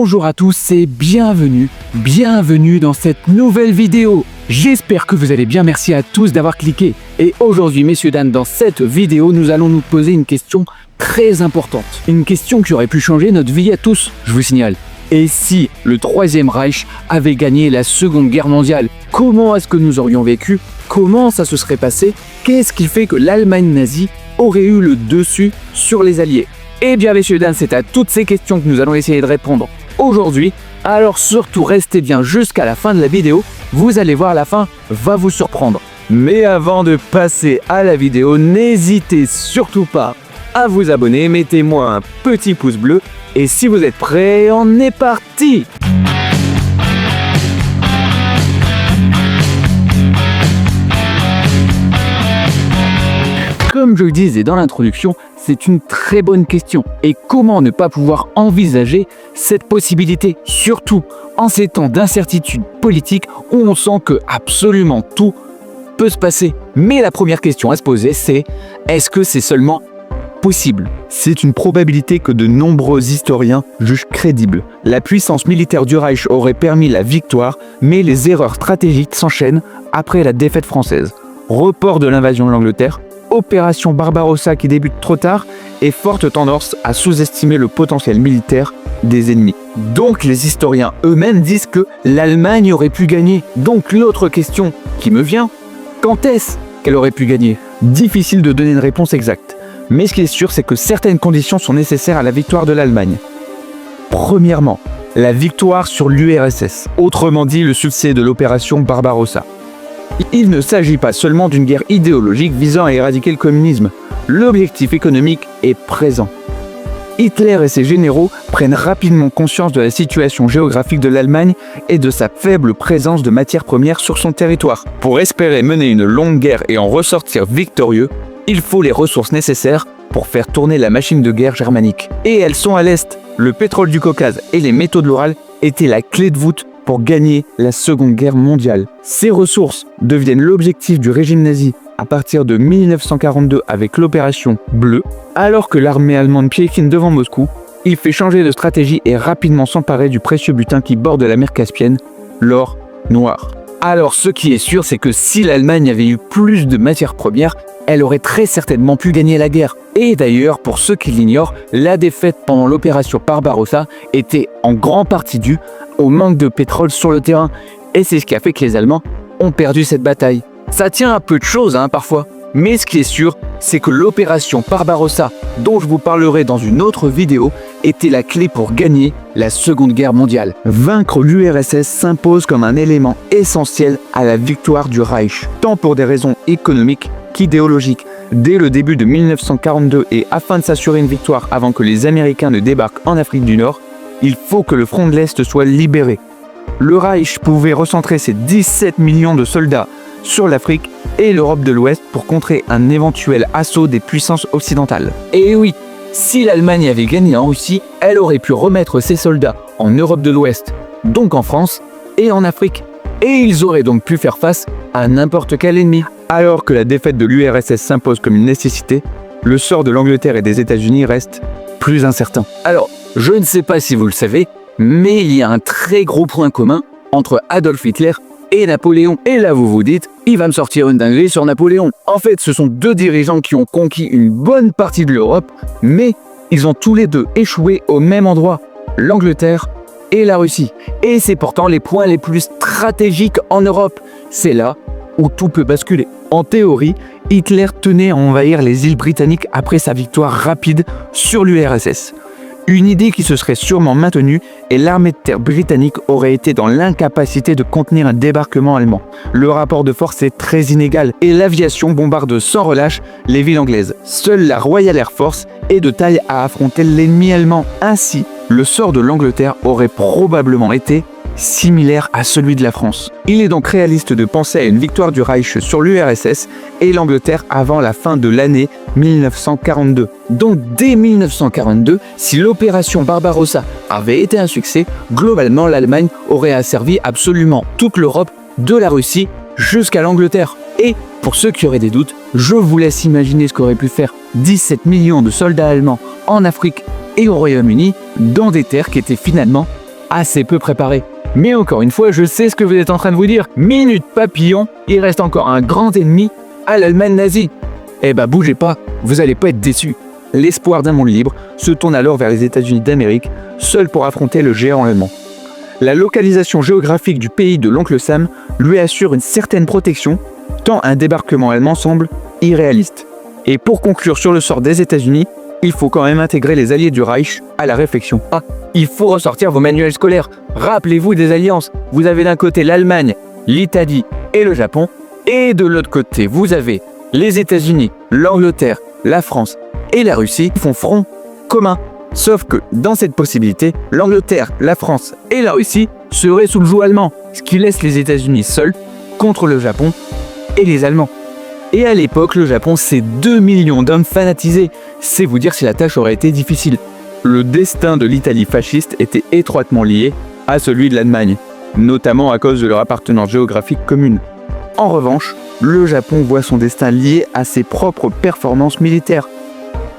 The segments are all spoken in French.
Bonjour à tous et bienvenue dans cette nouvelle vidéo. J'espère que vous allez bien, merci à tous d'avoir cliqué. Et aujourd'hui, messieurs, dames, dans cette vidéo, nous allons nous poser une question très importante. Une question qui aurait pu changer notre vie à tous, je vous signale. Et si le Troisième Reich avait gagné la Seconde Guerre mondiale, comment est-ce que nous aurions vécu? Comment ça se serait passé? Qu'est-ce qui fait que l'Allemagne nazie aurait eu le dessus sur les Alliés? Eh bien, messieurs, dames, c'est à toutes ces questions que nous allons essayer de répondre aujourd'hui. Alors surtout, restez bien jusqu'à la fin de la vidéo. Vous allez voir, la fin va vous surprendre. Mais avant de passer à la vidéo, n'hésitez surtout pas à vous abonner. Mettez-moi un petit pouce bleu. Et si vous êtes prêts, on est parti! Comme je le disais dans l'introduction, c'est une très bonne question. Et comment ne pas pouvoir envisager cette possibilité, surtout en ces temps d'incertitude politique où on sent que absolument tout peut se passer. Mais la première question à se poser, c'est est-ce que c'est seulement possible? C'est une probabilité que de nombreux historiens jugent crédible. La puissance militaire du Reich aurait permis la victoire, mais les erreurs stratégiques s'enchaînent après la défaite française. Report de l'invasion de l'Angleterre, opération Barbarossa qui débute trop tard et forte tendance à sous-estimer le potentiel militaire des ennemis. Donc les historiens eux-mêmes disent que l'Allemagne aurait pu gagner. Donc l'autre question qui me vient, quand est-ce qu'elle aurait pu gagner? Difficile de donner une réponse exacte. Mais ce qui est sûr, c'est que certaines conditions sont nécessaires à la victoire de l'Allemagne. Premièrement, la victoire sur l'URSS, autrement dit le succès de l'opération Barbarossa. Il ne s'agit pas seulement d'une guerre idéologique visant à éradiquer le communisme. L'objectif économique est présent. Hitler et ses généraux prennent rapidement conscience de la situation géographique de l'Allemagne et de sa faible présence de matières premières sur son territoire. Pour espérer mener une longue guerre et en ressortir victorieux, il faut les ressources nécessaires pour faire tourner la machine de guerre germanique. Et elles sont à l'Est. Le pétrole du Caucase et les métaux de l'Oural étaient la clé de voûte pour gagner la Seconde Guerre mondiale. Ces ressources deviennent l'objectif du régime nazi à partir de 1942 avec l'opération Bleue. Alors que l'armée allemande piétine devant Moscou, il fait changer de stratégie et rapidement s'emparer du précieux butin qui borde la mer Caspienne, l'or noir. Alors ce qui est sûr, c'est que si l'Allemagne avait eu plus de matières premières, elle aurait très certainement pu gagner la guerre. Et d'ailleurs, pour ceux qui l'ignorent, la défaite pendant l'opération Barbarossa était en grande partie due au manque de pétrole sur le terrain. Et c'est ce qui a fait que les Allemands ont perdu cette bataille. Ça tient à peu de choses, parfois. Mais ce qui est sûr, c'est que l'opération Barbarossa, dont je vous parlerai dans une autre vidéo, était la clé pour gagner la Seconde Guerre mondiale. Vaincre l'URSS s'impose comme un élément essentiel à la victoire du Reich, tant pour des raisons économiques qu'idéologiques. Dès le début de 1942 et afin de s'assurer une victoire avant que les Américains ne débarquent en Afrique du Nord, il faut que le front de l'Est soit libéré. Le Reich pouvait recentrer ses 17 millions de soldats sur l'Afrique et l'Europe de l'Ouest pour contrer un éventuel assaut des puissances occidentales. Et oui, si l'Allemagne avait gagné en Russie, elle aurait pu remettre ses soldats en Europe de l'Ouest, donc en France et en Afrique. Et ils auraient donc pu faire face à n'importe quel ennemi. Alors que la défaite de l'URSS s'impose comme une nécessité, le sort de l'Angleterre et des États-Unis reste plus incertain. Alors, je ne sais pas si vous le savez, mais il y a un très gros point commun entre Adolf Hitler et Napoléon. Et là, vous vous dites, il va me sortir une dinguerie sur Napoléon. En fait, ce sont deux dirigeants qui ont conquis une bonne partie de l'Europe, mais ils ont tous les deux échoué au même endroit, l'Angleterre et la Russie. Et c'est pourtant les points les plus stratégiques en Europe. C'est là où tout peut basculer. En théorie, Hitler tenait à envahir les îles britanniques après sa victoire rapide sur l'URSS. Une idée qui se serait sûrement maintenue et l'armée de terre britannique aurait été dans l'incapacité de contenir un débarquement allemand. Le rapport de force est très inégal et l'aviation bombarde sans relâche les villes anglaises. Seule la Royal Air Force est de taille à affronter l'ennemi allemand. Ainsi, le sort de l'Angleterre aurait probablement été similaire à celui de la France. Il est donc réaliste de penser à une victoire du Reich sur l'URSS et l'Angleterre avant la fin de l'année 1942. Donc dès 1942, si l'opération Barbarossa avait été un succès, globalement l'Allemagne aurait asservi absolument toute l'Europe, de la Russie jusqu'à l'Angleterre. Et pour ceux qui auraient des doutes, je vous laisse imaginer ce qu'auraient pu faire 17 millions de soldats allemands en Afrique et au Royaume-Uni dans des terres qui étaient finalement assez peu préparés. Mais encore une fois, je sais ce que vous êtes en train de vous dire. Minute papillon, il reste encore un grand ennemi à l'Allemagne nazie. Eh bah bougez pas, vous allez pas être déçus. L'espoir d'un monde libre se tourne alors vers les États-Unis d'Amérique, seul pour affronter le géant allemand. La localisation géographique du pays de l'oncle Sam lui assure une certaine protection, tant un débarquement allemand semble irréaliste. Et pour conclure sur le sort des États-Unis, il faut quand même intégrer les alliés du Reich à la réflexion. Ah, il faut ressortir vos manuels scolaires. Rappelez-vous des alliances. Vous avez d'un côté l'Allemagne, l'Italie et le Japon, et de l'autre côté, vous avez les États-Unis, l'Angleterre, la France et la Russie qui font front commun. Sauf que dans cette possibilité, l'Angleterre, la France et la Russie seraient sous le joug allemand, ce qui laisse les États-Unis seuls contre le Japon et les Allemands. Et à l'époque, le Japon, c'est 2 millions d'hommes fanatisés. C'est vous dire si la tâche aurait été difficile. Le destin de l'Italie fasciste était étroitement lié à celui de l'Allemagne, notamment à cause de leur appartenance géographique commune. En revanche, le Japon voit son destin lié à ses propres performances militaires.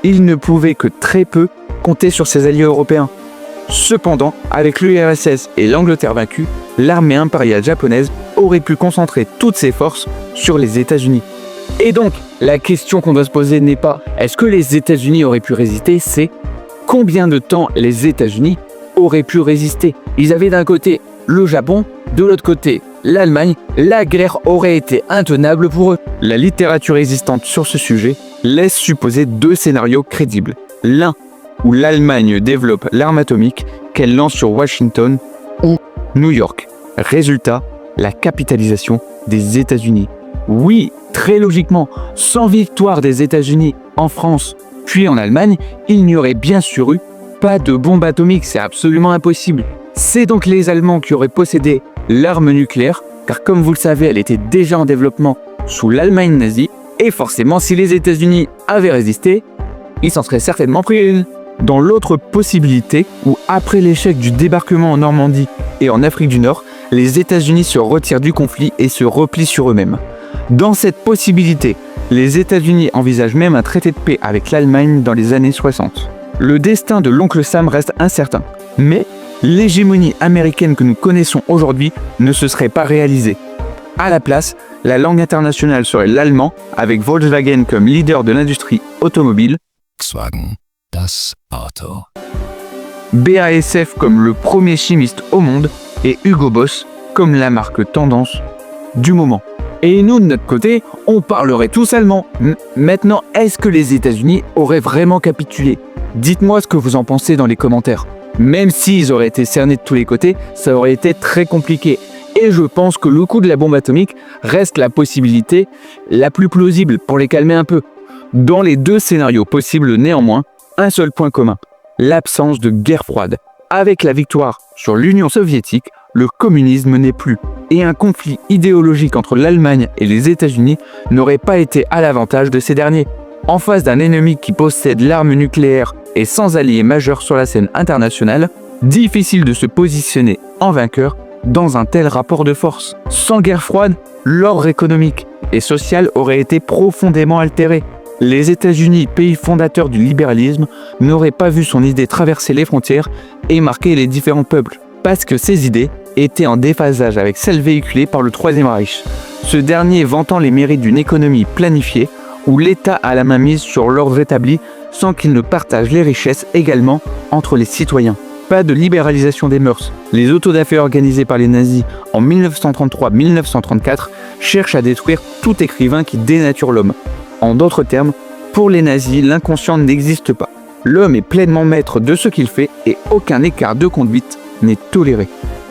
Il ne pouvait que très peu compter sur ses alliés européens. Cependant, avec l'URSS et l'Angleterre vaincue, l'armée impériale japonaise aurait pu concentrer toutes ses forces sur les États-Unis. Et donc, la question qu'on doit se poser n'est pas « est-ce que les États-Unis auraient pu résister ?» c'est « combien de temps les États-Unis auraient pu résister ?» Ils avaient d'un côté le Japon, de l'autre côté l'Allemagne, la guerre aurait été intenable pour eux. La littérature existante sur ce sujet laisse supposer deux scénarios crédibles. L'un, où l'Allemagne développe l'arme atomique qu'elle lance sur Washington ou New York. Résultat, la capitalisation des États-Unis. Oui, très logiquement, sans victoire des États-Unis en France puis en Allemagne, il n'y aurait bien sûr eu pas de bombe atomique, c'est absolument impossible. C'est donc les Allemands qui auraient possédé l'arme nucléaire, car comme vous le savez, elle était déjà en développement sous l'Allemagne nazie, et forcément si les États-Unis avaient résisté, ils s'en seraient certainement pris une. Dans l'autre possibilité, où après l'échec du débarquement en Normandie et en Afrique du Nord, les États-Unis se retirent du conflit et se replient sur eux-mêmes. Dans cette possibilité, les États-Unis envisagent même un traité de paix avec l'Allemagne dans les années 60. Le destin de l'oncle Sam reste incertain, mais l'hégémonie américaine que nous connaissons aujourd'hui ne se serait pas réalisée. À la place, la langue internationale serait l'allemand, avec Volkswagen comme leader de l'industrie automobile, Volkswagen, das Auto. BASF comme le premier chimiste au monde et Hugo Boss comme la marque tendance du moment. Et nous, de notre côté, on parlerait tous allemand. Maintenant, est-ce que les États-Unis auraient vraiment capitulé? Dites-moi ce que vous en pensez dans les commentaires. Même s'ils auraient été cernés de tous les côtés, ça aurait été très compliqué. Et je pense que le coup de la bombe atomique reste la possibilité la plus plausible pour les calmer un peu. Dans les deux scénarios possibles néanmoins, un seul point commun, l'absence de guerre froide. Avec la victoire sur l'Union soviétique, le communisme n'est plus. Et un conflit idéologique entre l'Allemagne et les États-Unis n'aurait pas été à l'avantage de ces derniers. En face d'un ennemi qui possède l'arme nucléaire et sans alliés majeurs sur la scène internationale, difficile de se positionner en vainqueur dans un tel rapport de force. Sans guerre froide, l'ordre économique et social aurait été profondément altéré. Les États-Unis, pays fondateurs du libéralisme, n'auraient pas vu son idée traverser les frontières et marquer les différents peuples, parce que ces idées étaient en déphasage avec celles véhiculées par le Troisième Reich. Ce dernier vantant les mérites d'une économie planifiée, où l'État a la main mise sur l'ordre établi sans qu'il ne partage les richesses également entre les citoyens. Pas de libéralisation des mœurs. Les autodafés organisés par les nazis en 1933-1934 cherchent à détruire tout écrivain qui dénature l'homme. En d'autres termes, pour les nazis, l'inconscient n'existe pas. L'homme est pleinement maître de ce qu'il fait et aucun écart de conduite n'est toléré.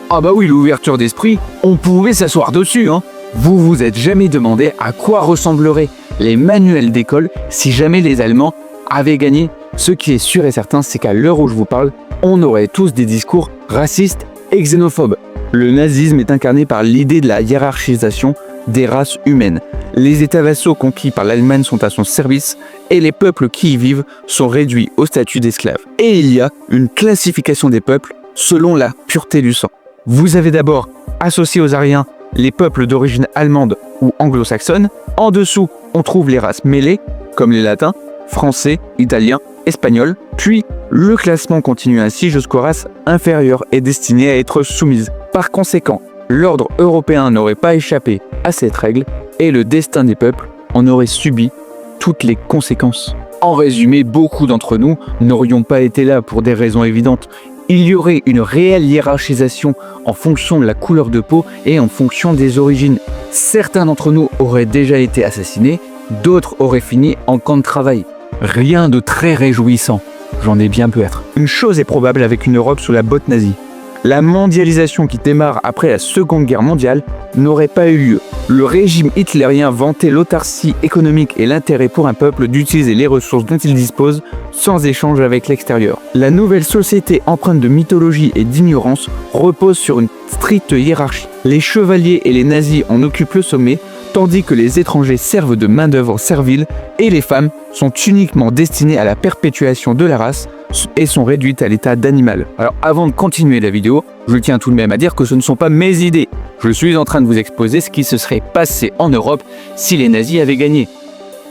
Ah bah oui, l'ouverture d'esprit, on pouvait s'asseoir dessus, hein. Vous vous êtes jamais demandé à quoi ressembleraient les manuels d'école si jamais les Allemands avaient gagné? Ce qui est sûr et certain, c'est qu'à l'heure où je vous parle, on aurait tous des discours racistes et xénophobes. Le nazisme est incarné par l'idée de la hiérarchisation des races humaines. Les États vassaux conquis par l'Allemagne sont à son service et les peuples qui y vivent sont réduits au statut d'esclaves. Et il y a une classification des peuples selon la pureté du sang. Vous avez d'abord associé aux Aryens les peuples d'origine allemande ou anglo-saxonne. En dessous, on trouve les races mêlées, comme les latins, français, italiens, espagnols. Puis, Le classement continue ainsi jusqu'aux races inférieures et destinées à être soumises. Par conséquent, l'ordre européen n'aurait pas échappé à cette règle et le destin des peuples en aurait subi toutes les conséquences. En résumé, beaucoup d'entre nous n'aurions pas été là pour des raisons évidentes. Il y aurait une réelle hiérarchisation en fonction de la couleur de peau et en fonction des origines. Certains d'entre nous auraient déjà été assassinés, d'autres auraient fini en camp de travail. Rien de très réjouissant, j'en ai bien peu être. Une chose est probable avec une Europe sous la botte nazie. La mondialisation qui démarre après la Seconde Guerre mondiale n'aurait pas eu lieu. Le régime hitlérien vantait l'autarcie économique et l'intérêt pour un peuple d'utiliser les ressources dont il dispose sans échange avec l'extérieur. La nouvelle société empreinte de mythologie et d'ignorance repose sur une stricte hiérarchie. Les chevaliers et les nazis en occupent le sommet, tandis que les étrangers servent de main-d'œuvre servile et les femmes sont uniquement destinées à la perpétuation de la race et sont réduites à l'état d'animal. Alors avant de continuer la vidéo, je tiens tout de même à dire que ce ne sont pas mes idées. Je suis en train de vous exposer ce qui se serait passé en Europe si les nazis avaient gagné.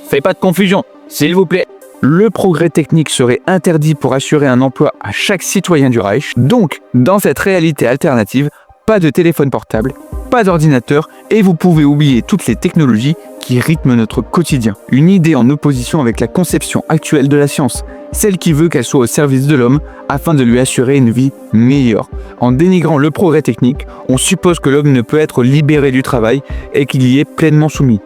Faites pas de confusion, s'il vous plaît. Le progrès technique serait interdit pour assurer un emploi à chaque citoyen du Reich. Donc, dans cette réalité alternative, pas de téléphone portable, pas d'ordinateur et vous pouvez oublier toutes les technologies qui rythment notre quotidien. Une idée en opposition avec la conception actuelle de la science, celle qui veut qu'elle soit au service de l'homme afin de lui assurer une vie meilleure. En dénigrant le progrès technique, on suppose que l'homme ne peut être libéré du travail et qu'il y est pleinement soumis.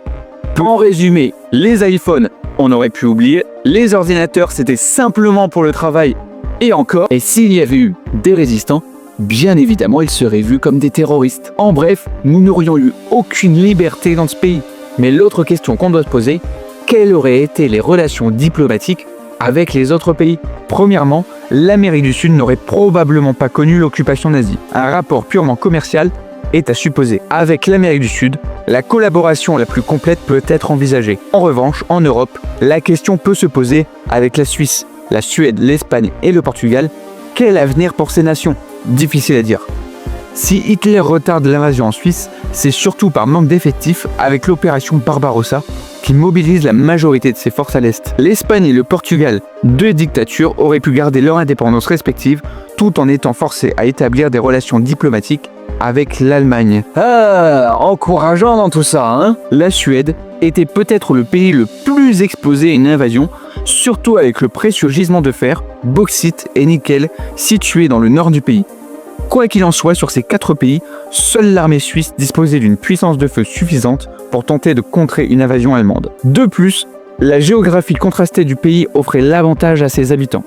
En résumé, les iPhones, on aurait pu oublier, les ordinateurs c'était simplement pour le travail et encore, et s'il y avait eu des résistants, bien évidemment, ils seraient vus comme des terroristes. En bref, nous n'aurions eu aucune liberté dans ce pays. Mais l'autre question qu'on doit se poser, quelles auraient été les relations diplomatiques avec les autres pays? Premièrement, l'Amérique du Sud n'aurait probablement pas connu l'occupation nazie. Un rapport purement commercial est à supposer. Avec l'Amérique du Sud, la collaboration la plus complète peut être envisagée. En revanche, en Europe, la question peut se poser avec la Suisse, la Suède, l'Espagne et le Portugal. Quel avenir pour ces nations? Difficile à dire. Si Hitler retarde l'invasion en Suisse, c'est surtout par manque d'effectifs avec l'opération Barbarossa qui mobilise la majorité de ses forces à l'Est. L'Espagne et le Portugal, deux dictatures, auraient pu garder leur indépendance respective tout en étant forcés à établir des relations diplomatiques avec l'Allemagne. Ah, encourageant dans tout ça, hein? La Suède était peut-être le pays le plus exposé à une invasion, surtout avec le précieux gisement de fer, bauxite et nickel situé dans le nord du pays. Quoi qu'il en soit, sur ces 4 pays, seule l'armée suisse disposait d'une puissance de feu suffisante pour tenter de contrer une invasion allemande. De plus, la géographie contrastée du pays offrait l'avantage à ses habitants.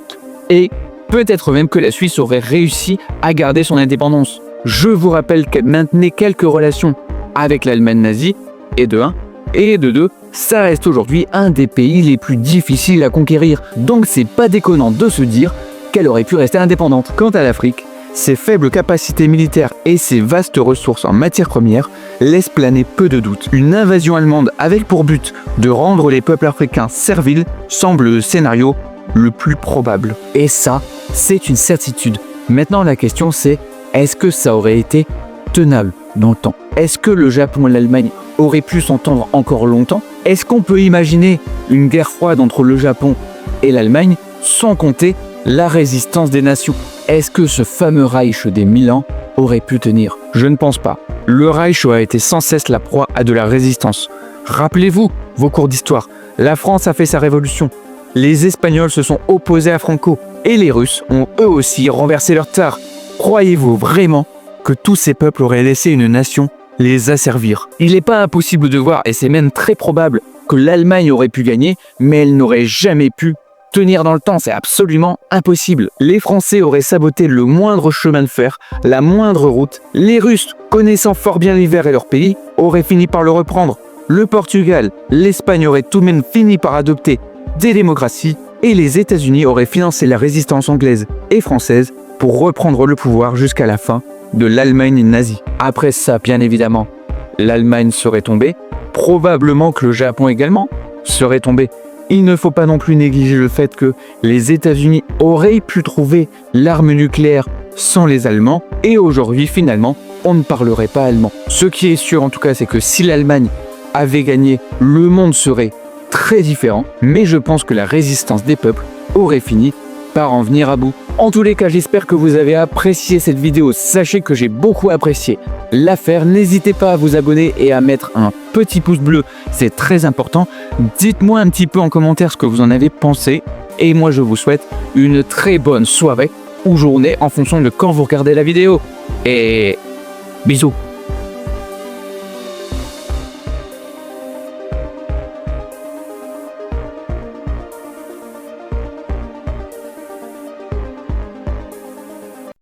Et peut-être même que la Suisse aurait réussi à garder son indépendance. Je vous rappelle qu'elle maintenait quelques relations avec l'Allemagne nazie, et de 1, et de 2, ça reste aujourd'hui un des pays les plus difficiles à conquérir. Donc c'est pas déconnant de se dire qu'elle aurait pu rester indépendante. Quant à l'Afrique, ses faibles capacités militaires et ses vastes ressources en matières premières laissent planer peu de doutes. Une invasion allemande avec pour but de rendre les peuples africains serviles semble le scénario le plus probable. Et ça, c'est une certitude. Maintenant la question c'est, est-ce que ça aurait été tenable dans le temps? Est-ce que le Japon et l'Allemagne auraient pu s'entendre encore longtemps? Est-ce qu'on peut imaginer une guerre froide entre le Japon et l'Allemagne sans compter la résistance des nations? Est-ce que ce fameux Reich des 1000 ans aurait pu tenir? Je ne pense pas. Le Reich aurait été sans cesse la proie à de la résistance. Rappelez-vous vos cours d'histoire. La France a fait sa révolution. Les Espagnols se sont opposés à Franco. Et les Russes ont eux aussi renversé leur tsar. Croyez-vous vraiment que tous ces peuples auraient laissé une nation les asservir? Il n'est pas impossible de voir, et c'est même très probable, que l'Allemagne aurait pu gagner, mais elle n'aurait jamais pu tenir dans le temps, c'est absolument impossible. Les Français auraient saboté le moindre chemin de fer, la moindre route. Les Russes, connaissant fort bien l'hiver et leur pays, auraient fini par le reprendre. Le Portugal, l'Espagne auraient tout de même fini par adopter des démocraties et les États-Unis auraient financé la résistance anglaise et française pour reprendre le pouvoir jusqu'à la fin de l'Allemagne nazie. Après ça, bien évidemment, l'Allemagne serait tombée, probablement que le Japon également serait tombé. Il ne faut pas non plus négliger le fait que les États-Unis auraient pu trouver l'arme nucléaire sans les Allemands, et aujourd'hui, finalement, on ne parlerait pas allemand. Ce qui est sûr, en tout cas, c'est que si l'Allemagne avait gagné, le monde serait très différent, mais je pense que la résistance des peuples aurait fini par en venir à bout. En tous les cas, j'espère que vous avez apprécié cette vidéo. Sachez que j'ai beaucoup apprécié l'affaire. N'hésitez pas à vous abonner et à mettre un petit pouce bleu, c'est très important. Dites-moi un petit peu en commentaire ce que vous en avez pensé. Et moi, je vous souhaite une très bonne soirée ou journée en fonction de quand vous regardez la vidéo. Et bisous.